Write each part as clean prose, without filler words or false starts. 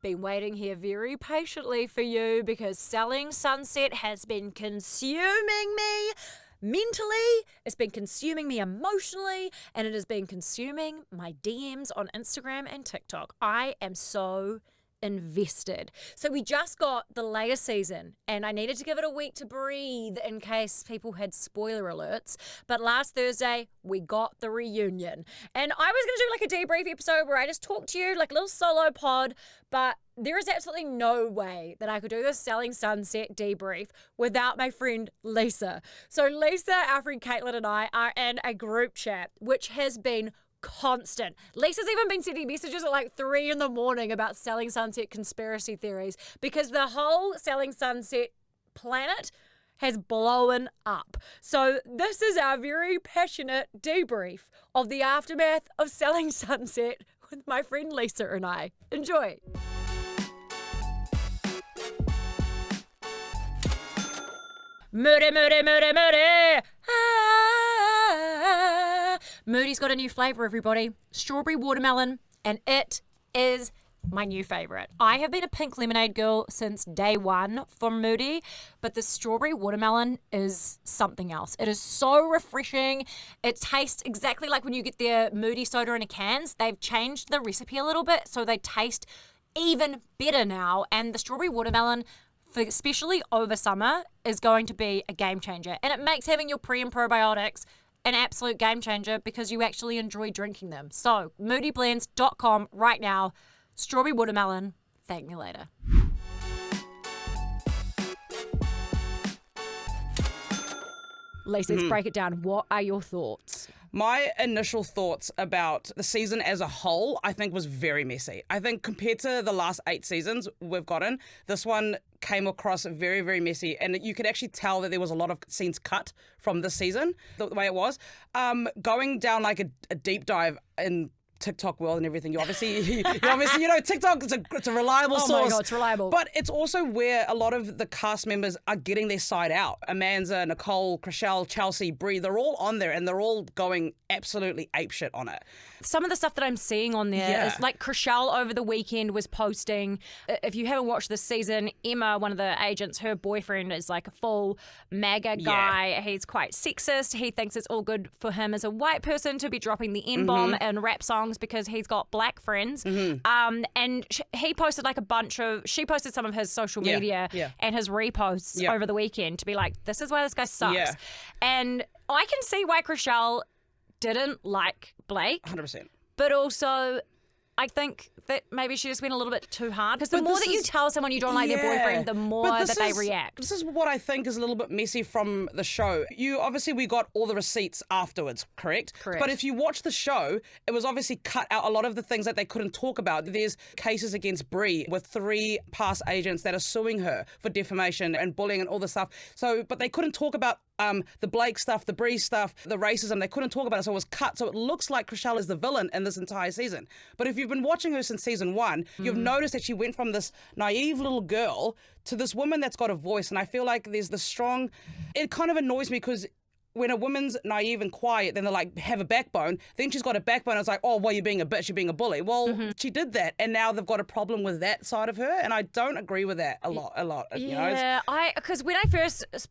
been waiting here very patiently for you because Selling Sunset has been consuming me mentally, it's been consuming me emotionally, and it has been consuming my DMs on Instagram and TikTok. I am so invested. So we just got the latest season and I needed to give it a week to breathe in case people had spoiler alerts. But last Thursday, we got the reunion. And I was going to do like a debrief episode where I just talk to you like a little solo pod, but there is absolutely no way that I could do this Selling Sunset debrief without my friend Lisa. So Lisa, our friend Caitlin and I are in a group chat, which has been constant. Lisa's even been sending messages at like 3 a.m. about Selling Sunset conspiracy theories because the whole Selling Sunset planet has blown up. So this is our very passionate debrief of the aftermath of Selling Sunset with my friend Lisa and I. Enjoy. Moody, Moody, Moody, Moody. Moody's got a new flavour, everybody. Strawberry watermelon, and it is my new favourite. I have been a pink lemonade girl since day one from Moody, but the strawberry watermelon is something else. It is so refreshing. It tastes exactly like when you get their Moody soda in a cans. They've changed the recipe a little bit, so they taste even better now. And the strawberry watermelon, especially over summer, is going to be a game changer. And it makes having your pre and probiotics an absolute game changer because you actually enjoy drinking them. So, moodyblends.com right now. Strawberry watermelon. Thank me later. Lisa, let's break it down. What are your thoughts? My initial thoughts about the season as a whole, I think, was very messy. I think compared to the last 8 seasons we've gotten, this one came across very, very messy. And you could actually tell that there was a lot of scenes cut from this season, the way it was. Going down like a deep dive in TikTok world and everything. You obviously TikTok it's a reliable source. Oh my God, it's reliable. But it's also where a lot of the cast members are getting their side out. Amanza, Nicole, Chrishell, Chelsea, Brie, they're all on there and they're all going absolutely apeshit on it. Some of the stuff that I'm seeing on there is like Chrishell over the weekend was posting. If you haven't watched this season, Emma, one of the agents, her boyfriend is like a full MAGA guy. Yeah. He's quite sexist. He thinks it's all good for him as a white person to be dropping the N-bomb in rap songs because he's got black friends. And he posted like she posted some of his social media and his reposts over the weekend to be like, this is why this guy sucks. Yeah. And I can see why Chrishell didn't like Blake. 100%. But also, I think that maybe she just went a little bit too hard. Because the more that you tell someone you don't like their boyfriend, the more that they react. This is what I think is a little bit messy from the show. We got all the receipts afterwards, correct? Correct. But if you watch the show, it was obviously cut out a lot of the things that they couldn't talk about. There's cases against Brie with 3 past agents that are suing her for defamation and bullying and all this stuff. But they couldn't talk about the Blake stuff, the Brie stuff, the racism. They couldn't talk about it, so it was cut. So it looks like Chrishell is the villain in this entire season. But if you've been watching her since season 1, you've noticed that she went from this naive little girl to this woman that's got a voice. And I feel like there's this strong... It kind of annoys me because when a woman's naive and quiet, then they're like, have a backbone. Then she's got a backbone. It's like, oh, well, you're being a bitch, you're being a bully. Well, she did that, and now they've got a problem with that side of her, and I don't agree with that a lot. Yeah, because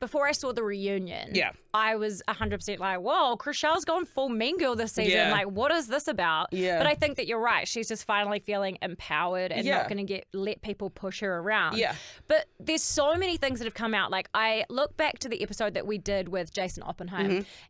before I saw the reunion, I was 100% like, whoa, Chrishell's gone full mean girl this season. Yeah. Like, what is this about? Yeah. But I think that you're right. She's just finally feeling empowered and not going to let people push her around. Yeah. But there's so many things that have come out. Like, I look back to the episode that we did with Jason Oppenheim.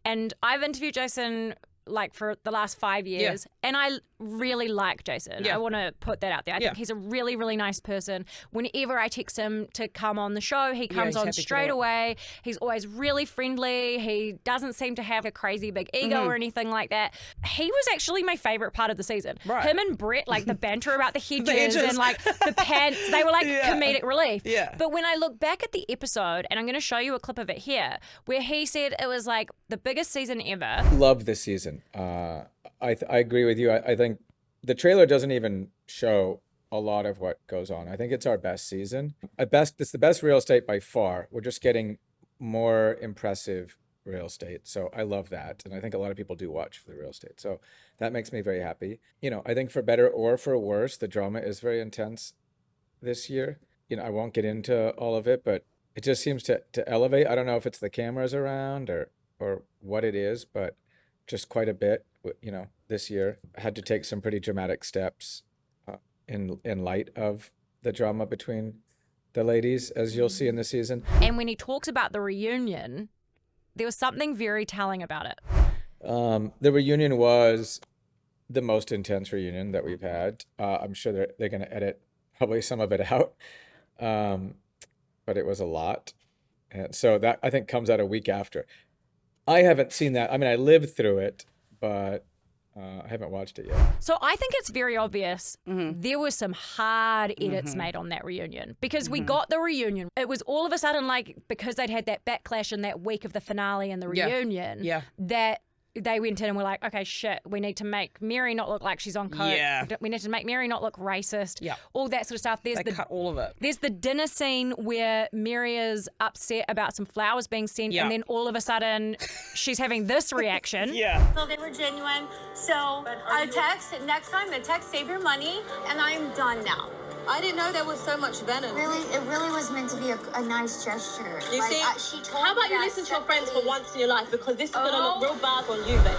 And I've interviewed Jason like for the last 5 years and I really like Jason. I want to put that out there. I think he's a really, really nice person. Whenever I text him to come on the show, he comes on straight away. He's always really friendly. He doesn't seem to have a crazy big ego or anything like that. He was actually my favorite part of the season. Right. Him and Brett, like the banter about the hedges and like the pants, they were like comedic relief. Yeah. But when I look back at the episode, and I'm going to show you a clip of it here, where he said it was like the biggest season ever. Love this season. I agree with you. I think the trailer doesn't even show a lot of what goes on. I think it's our best season. It's the best real estate by far. We're just getting more impressive real estate. So I love that. And I think a lot of people do watch for the real estate. So that makes me very happy. I think for better or for worse, the drama is very intense. this year. I won't get into all of it, but it just seems to elevate. I don't know if it's the cameras around or what it is, but just quite a bit, this year. I had to take some pretty dramatic steps in light of the drama between the ladies, as you'll see in the season. And when he talks about the reunion, there was something very telling about it. The reunion was the most intense reunion that we've had. I'm sure they're going to edit probably some of it out, but it was a lot. And so that, I think, comes out a week after. I haven't seen that. I mean, I lived through it, but I haven't watched it yet. So I think it's very obvious there were some hard edits made on that reunion, because we got the reunion. It was all of a sudden, like, because they'd had that backlash in that week of the finale and the reunion, that they went in and were like, okay, shit, we need to make Mary not look like she's on coke. Yeah. We need to make Mary not look racist. Yeah. All that sort of stuff. They cut all of it. There's the dinner scene where Mary is upset about some flowers being sent, and then all of a sudden she's having this reaction. So they were genuine. So I text, next time the text, save your money, and I'm done now. I didn't know there was so much venom. Really, it really was meant to be a nice gesture. You like, see, she told how about me you that listen to your friends for separately. once in your life, because this is going to look real bad on you, babe.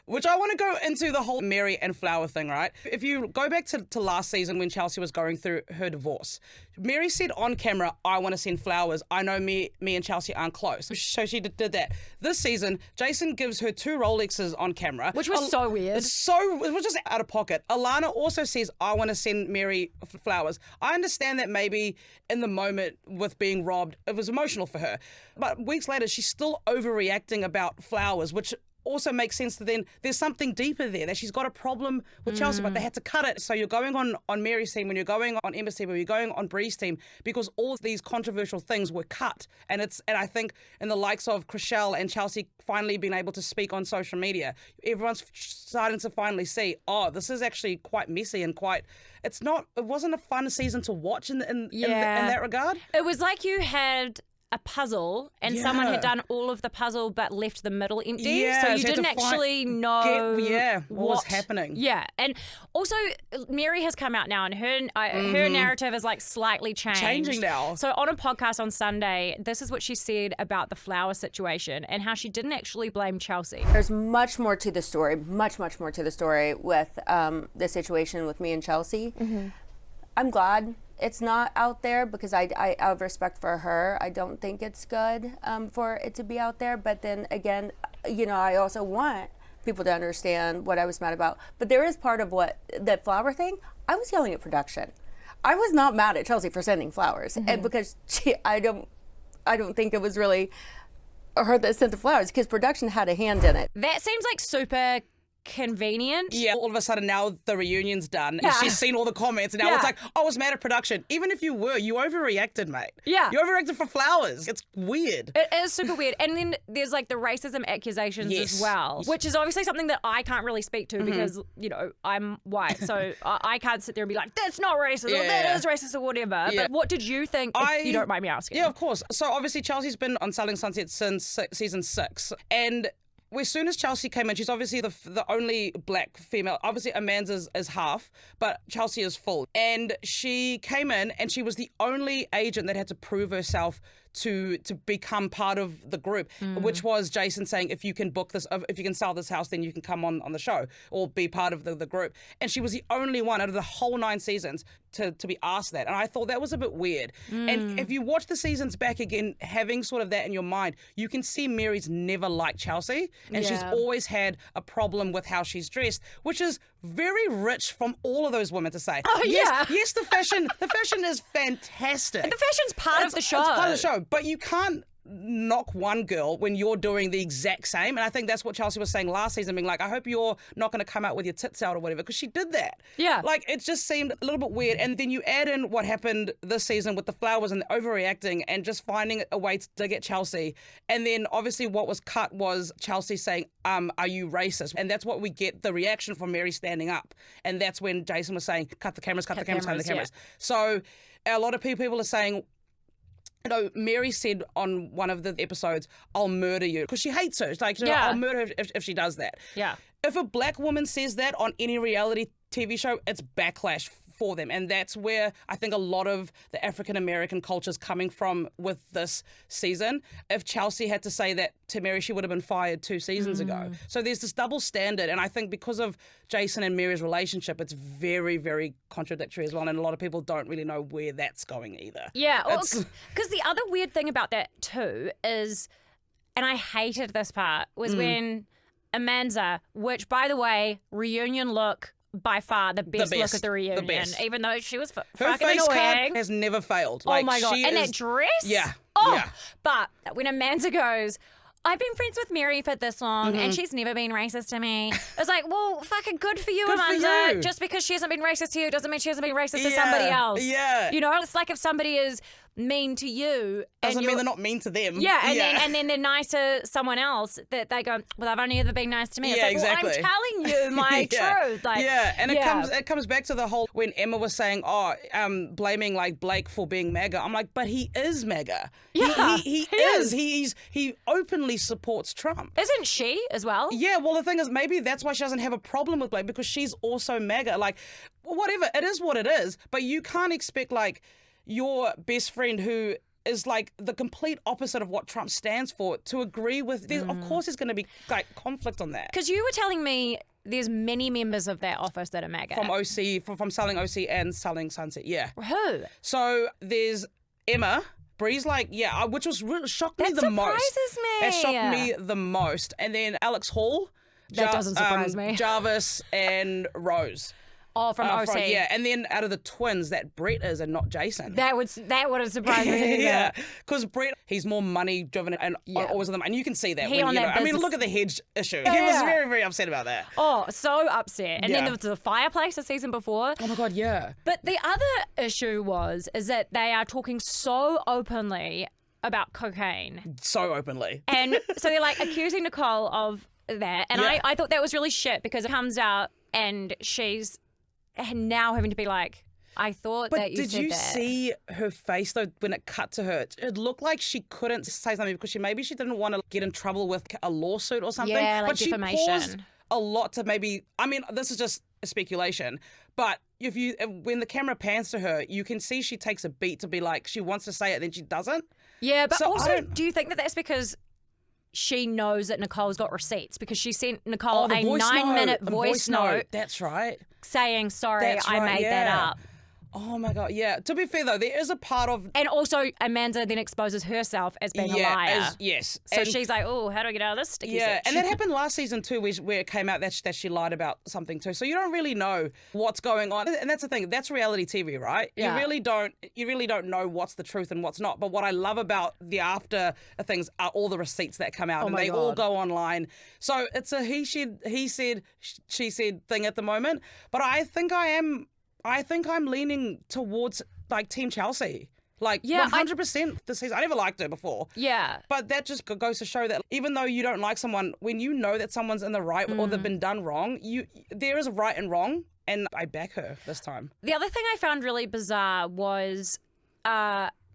Which I want to go into the whole Mary and Flower thing, right? If you go back to last season when Chelsea was going through her divorce, Mary said on camera, I want to send flowers. I know me and Chelsea aren't close. So she did that. This season, Jason gives her 2 Rolexes on camera. Which was so weird. It was just out of pocket. Alana also says, I want to send Mary flowers. I understand that maybe in the moment with being robbed, it was emotional for her. But weeks later, she's still overreacting about flowers, which also makes sense that then there's something deeper there, that she's got a problem with Chelsea, but they had to cut it. So you're going on Mary's team, when you're going on Emma's team, when you're going on Bree's team, because all these controversial things were cut. And I think in the likes of Chriselle and Chelsea finally being able to speak on social media, everyone's starting to finally see, this is actually quite messy and it wasn't a fun season to watch in that regard. It was like you had a puzzle and someone had done all of the puzzle but left the middle empty, so you didn't actually know what was happening. And also Mary has come out now, and her narrative is like slightly changing now. So on a podcast on Sunday, this is what she said about the flower situation and how she didn't actually blame Chelsea. There's much more to the story, much more to the story with the situation with me and Chelsea. I'm glad it's not out there, because I have respect for her. I don't think it's good for it to be out there. But then again, I also want people to understand what I was mad about. But there is part of that flower thing. I was yelling at production. I was not mad at Chelsea for sending flowers, and because I don't think it was really her that sent the flowers, because production had a hand in it. That seems like super convenient. Yeah, all of a sudden now the reunion's done and she's seen all the comments and now it's like, I was mad at production. Even if you overreacted, mate. Yeah. You overreacted for flowers. It's weird. It is super weird. And then there's like the racism accusations as well, which is obviously something that I can't really speak to because, I'm white. So I can't sit there and be like, that's not racist or that is racist or whatever. But what did you think, if you don't mind me asking? Yeah, of course. So obviously Chelsea's been on Selling Sunset since season 6. And as soon as Chelsea came in, she's obviously the only black female. Obviously, Amanda's is half, but Chelsea is full. And she came in and she was the only agent that had to prove herself to become part of the group, which was Jason saying, if you can book this, if you can sell this house, then you can come on the show or be part of the group. And she was the only one out of the whole 9 seasons to be asked that. And I thought that was a bit weird. And if you watch the seasons back again, having sort of that in your mind, you can see Mary's never liked Chelsea. And she's always had a problem with how she's dressed, which is very rich from all of those women to say. Oh, yes, the fashion is fantastic. The fashion's part of the show. It's part of the show, but you can't knock one girl when you're doing the exact same. And I think that's what Chelsea was saying last season, being like, I hope you're not going to come out with your tits out or whatever, because she did that. Yeah. Like, it just seemed a little bit weird. And then you add in what happened this season with the flowers and the overreacting and just finding a way to dig at Chelsea. And then obviously what was cut was Chelsea saying, are you racist? And that's what we get, the reaction from Mary standing up. And that's when Jason was saying, cut the cameras. So a lot of people are saying, Mary said on one of the episodes, I'll murder you, because she hates her. It's like, I'll murder her if she does that. Yeah. If a black woman says that on any reality TV show, it's backlash for them. And that's where I think a lot of the African-American culture is coming from with this season. If Chelsea had to say that to Mary, she would have been fired 2 seasons ago. So there's this double standard. And I think because of Jason and Mary's relationship, it's very, very contradictory as well. And a lot of people don't really know where that's going either. Yeah, because the other weird thing about that too is, and I hated this part, was when Amanda, which by the way, reunion look, by far the best look at the reunion, even though she was Her fucking face annoying. card has never failed. Oh my God. And that dress? Yeah. Oh, yeah. But when Amanda goes, I've been friends with Mary for this long and she's never been racist to me. It's like, well, fucking good for you, Good for Amanda. you. Just because she hasn't been racist to you doesn't mean she hasn't been racist to somebody else. Yeah. You know, it's like if somebody is mean to you Doesn't and mean they're not mean to them. yeah, and then they're nice to someone else, that they go, well, I've only ever been nice to me. It's Yeah, like, exactly. well, I'm telling you my Yeah. truth. Like, and it comes back to the whole when Emma was saying, blaming like Blake for being MAGA. I'm like, but he is MAGA. Yeah, he is. He openly supports Trump. Isn't she as well? Yeah, well, the thing is, maybe that's why she doesn't have a problem with Blake, because she's also MAGA. Like, whatever, it is what it is. But you can't expect like your best friend who is like the complete opposite of what Trump stands for to agree with. Of course there's going to be like conflict on that. Because you were telling me there's many members of that office that are MAGA. From OC, from selling OC and selling Sunset, yeah. Who? So there's Emma. Bree's like, yeah, which was really shocked me the most. surprises me. That shocked me the most. And then Alex Hall. That doesn't surprise me. Jarvis and Rose. Oh, from OC. Yeah, and then out of the twins, that Brett is and not Jason. That would have surprised me. Yeah, because Brett, he's more money driven and always on them, and you can see that. He on that I mean, business- look at the hedge issue. Yeah, He was yeah. very, very upset about that. Oh, so upset. And then Yeah. there was the fireplace the season before. Oh my God, yeah. But the other issue is that they are talking so openly about cocaine. So openly. And so they're like accusing Nicole of that. And Yeah. I thought that was really shit because it comes out and she's now having to be like, I thought But that you did said you that. see her face though when it cut to her? It looked like she couldn't say something because she didn't want to get in trouble with a lawsuit or something. Yeah, like but she defamation. paused a lot to maybe. I mean, this is just a speculation, but when the camera pans to her, you can see she takes a beat to be like she wants to say it, then she doesn't. Yeah, but So I also, don't- do you think that that's because she knows that Nicole's got receipts? Because she sent Nicole the a voice 9-minute note. A voice note That's right. saying, sorry, That's I right, made that yeah. up. Oh my God, yeah. To be fair though, there is a part of And also, Amanda then exposes herself as being a liar. yes. So And- she's like, oh, how do I get out of this sticky Yeah, stitch? and that happened last season too, where it came out that she lied about something too. So you don't really know what's going on, and that's the thing. That's reality TV, right? Yeah. You really don't know what's the truth and what's not. But what I love about the after things are all the receipts that come out, and my they all God. go online. So it's a he said, she said thing at the moment. But I think I'm leaning towards like Team Chelsea. Like Yeah, 100% this season. I never liked her before. Yeah. But that just goes to show that even though you don't like someone, when you know that someone's in the right or they've been done wrong, there is a right and wrong, and I back her this time. The other thing I found really bizarre was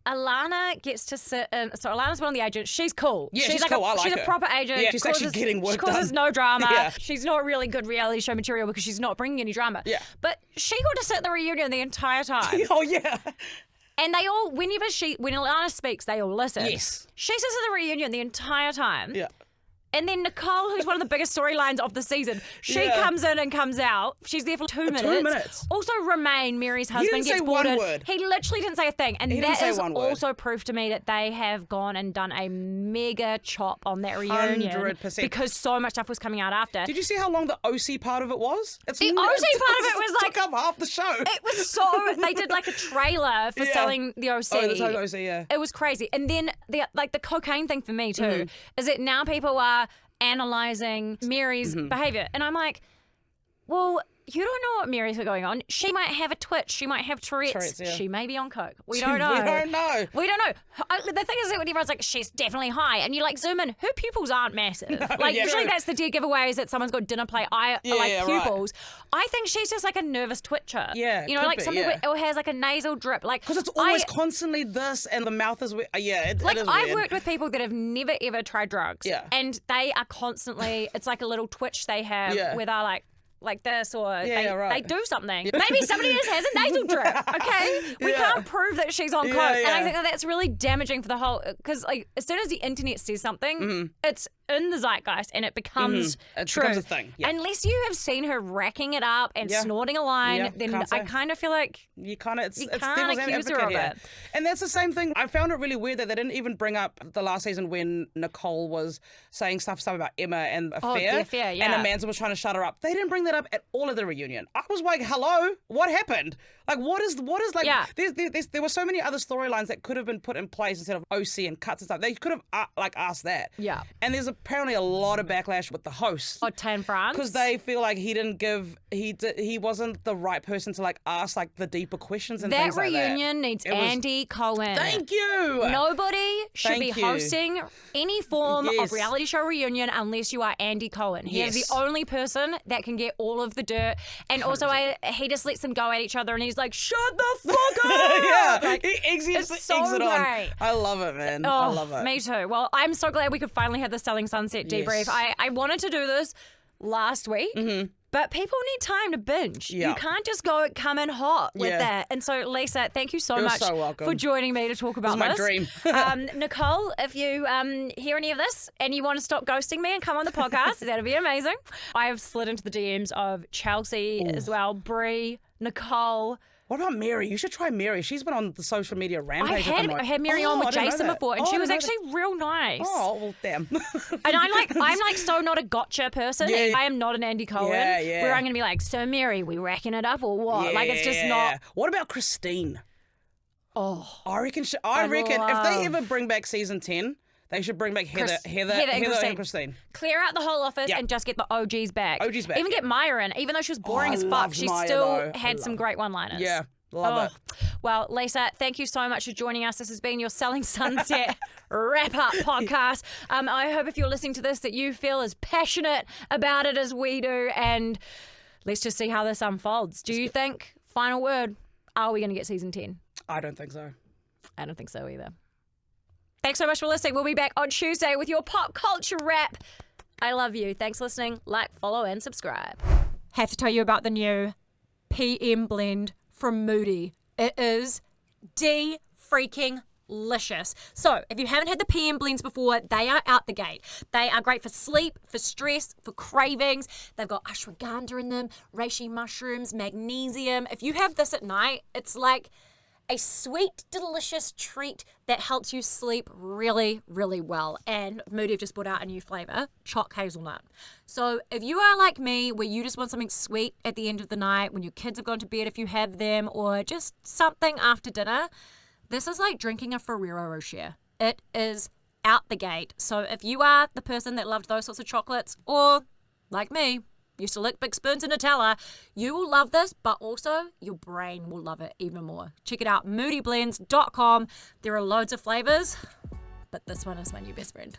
Alana gets to sit in. So Alana's one of the agents. She's cool. Yeah, she's like cool. I like she's her. a proper agent. Yeah, She she's actually causes- getting work She causes done. no drama. Yeah. She's not really good reality show material because she's not bringing any drama. Yeah. But she got to sit at the reunion the entire time. Oh yeah. And they all, when Alana speaks, they all listen. Yes. She sits at the reunion the entire time. Yeah. And then Nicole, who's one of the biggest storylines of the season, she Yeah. comes in and comes out. She's there for 2 minutes. 2 minutes. Also, Romain, Mary's husband, didn't gets say one boarded. word. He literally didn't say a thing. And He didn't that say is one word. also proof to me that they have gone and done a mega chop on that reunion. 100%. Because so much stuff was coming out after. Did you see how long the OC part of it was? The OC part of it was like- took up half the show. It was so. They did like a trailer for Yeah. selling the OC. Oh, that's how the OC, yeah. It was crazy. And then the cocaine thing for me too Mm-hmm. is that now people are analyzing Mary's Mm-hmm. behavior, and I'm like, well, you don't know what Mary's got going on. She might have a twitch. She might have Tourette's. Tourette's, yeah. She may be on coke. We don't know. We don't know. We don't know. The thing is that when everyone's like, she's definitely high, and you like zoom in, her pupils aren't massive. Like yeah, usually no. that's the dead giveaway is that someone's got dinner plate eye Yeah, like yeah, right. pupils. I think she's just like a nervous twitcher. Yeah, you know, could like be, something yeah. or has like a nasal drip. Like Because it's always constantly this, and the mouth is weird. Yeah, it like is I've weird. worked with people that have never ever tried drugs. Yeah. And they are constantly, it's like a little twitch they have Yeah. where they're like, like this, or right. they do something. Maybe somebody else has a nasal drip, okay? We can't prove that she's on coke. And I think that's really damaging for the whole, because like as soon as the internet says something, it's in the zeitgeist and it becomes true. Becomes a thing. Yeah. Unless you have seen her racking it up and snorting a line, then I kind of feel like you can't accuse devil's her of here. it. And that's the same thing. I found it really weird that they didn't even bring up the last season when Nicole was saying stuff about Emma and affair. The affair, yeah. And Amanda was trying to shut her up. They didn't bring that up at all at the reunion. I was like, hello, what happened? Like, what is like? Yeah. There were so many other storylines that could have been put in place instead of OC and cuts and stuff. They could have asked that. Yeah. And there's apparently a lot of backlash with the host. Oh, Tan France? Because they feel like he wasn't the right person to like ask like the deeper questions and things like that. That reunion needs Andy Cohen. Thank you. Nobody should be Thank you. hosting any form of Yes. reality show reunion unless you are Andy Cohen. He is the only person that can get all of the dirt. And also, he just lets them go at each other and he's like, shut the fuck up! Yeah, Like, he exits it's so on. great. I love it, man. I love it. Me too. Well, I'm so glad we could finally have the Selling Sunset debrief. Yes. I wanted to do this last week. But people need time to binge. Yeah. You can't just come in hot with that. And so, Lisa, thank you so You're much so welcome. for joining me to talk about This is my dream. Nicole, if you hear any of this and you want to stop ghosting me and come on the podcast, that'd be amazing. I have slid into the DMs of Chelsea as well, Brie, Nicole. What about Mary? You should try Mary. She's been on the social media rampage. I had Mary on with I didn't know Jason that. before, and Oh, she I was didn't know actually real nice. Oh, well, damn. And I'm like so not a gotcha person. Yeah. I am not an Andy Cohen. Yeah. Where I'm gonna be like, so Mary, we racking it up or what? Like it's just not. What about Christine? Oh, I reckon if they ever bring back season 10, they should bring back Heather and Christine. Clear out the whole office Yeah. and just get the OGs back. OGs back, Even get Maya in, even though she was boring I as fuck, loved she Maya, still though. had some great one-liners. Yeah, love it. Well, Lisa, thank you so much for joining us. This has been your Selling Sunset wrap-up podcast. I hope if you're listening to this that you feel as passionate about it as we do, and let's just see how this unfolds. Do you think, final word, are we going to get season 10? I don't think so. I don't think so either. Thanks so much for listening. We'll be back on Tuesday with your pop culture wrap. I love you. Thanks for listening. Like, follow, and subscribe. Have to tell you about the new PM blend from Moody. It is freaking-licious. So, if you haven't had the PM blends before, they are out the gate. They are great for sleep, for stress, for cravings. They've got ashwagandha in them, reishi mushrooms, magnesium. If you have this at night, it's like a sweet, delicious treat that helps you sleep really, really well. And Moody have just brought out a new flavour, choc hazelnut. So if you are like me, where you just want something sweet at the end of the night, when your kids have gone to bed if you have them, or just something after dinner, this is like drinking a Ferrero Rocher. It is out the gate. So if you are the person that loved those sorts of chocolates, or like me, used to lick big spoons in Nutella, you will love this, but also your brain will love it even more. Check it out, moodyblends.com. There are loads of flavours, but this one is my new best friend.